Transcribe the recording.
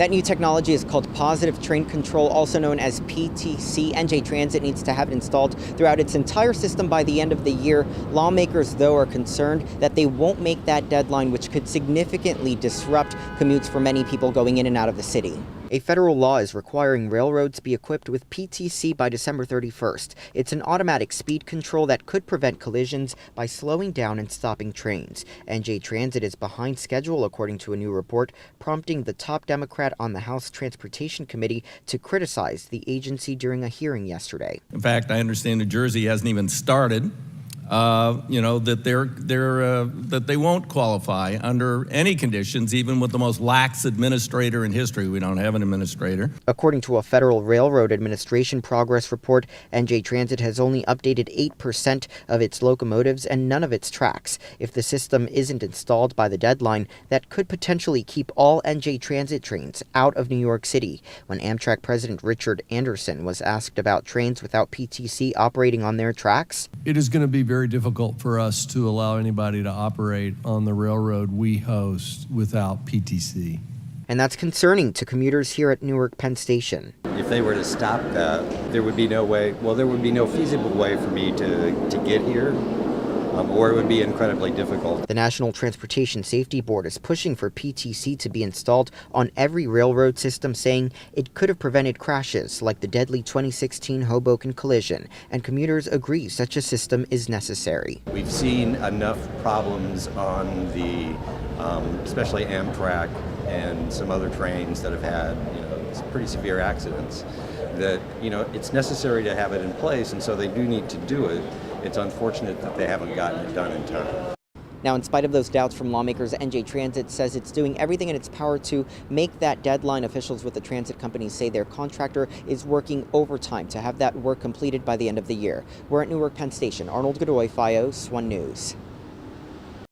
That new technology is called Positive Train Control, also known as PTC. NJ Transit needs to have it installed throughout its entire system by the end of the year. Lawmakers, though, are concerned that they won't make that deadline, which could significantly disrupt commutes for many people going in and out of the city. A federal law is requiring railroads be equipped with PTC by December 31st. It's an automatic speed control that could prevent collisions by slowing down and stopping trains. NJ Transit is behind schedule, according to a new report, prompting the top Democrat on the House Transportation Committee to criticize the agency during a hearing yesterday. In fact, I understand New Jersey hasn't even started. That they won't qualify under any conditions, even with the most lax administrator in history. We don't have an administrator. According to a Federal Railroad Administration progress report, NJ Transit has only updated 8% of its locomotives and none of its tracks. If the system isn't installed by the deadline, that could potentially keep all NJ Transit trains out of New York City. When Amtrak President Richard Anderson was asked about trains without PTC operating on their tracks, it is going to be very difficult for us to allow anybody to operate on the railroad we host without PTC. And that's concerning to commuters here at Newark Penn Station. If they were to stop that, there would be no feasible way for me to get here, or it would be incredibly difficult. The National Transportation Safety Board is pushing for PTC to be installed on every railroad system, saying it could have prevented crashes like the deadly 2016 Hoboken collision, and commuters agree such a system is necessary. We've seen enough problems on the, especially Amtrak and some other trains that have had, pretty severe accidents, that, it's necessary to have it in place, and so they do need to do it. It's unfortunate that they haven't gotten it done in time. Now, in spite of those doubts from lawmakers, NJ Transit says it's doing everything in its power to make that deadline. Officials with the transit companies say their contractor is working overtime to have that work completed by the end of the year. We're at Newark Penn Station. Arnold Godoy, FiOS 1 News.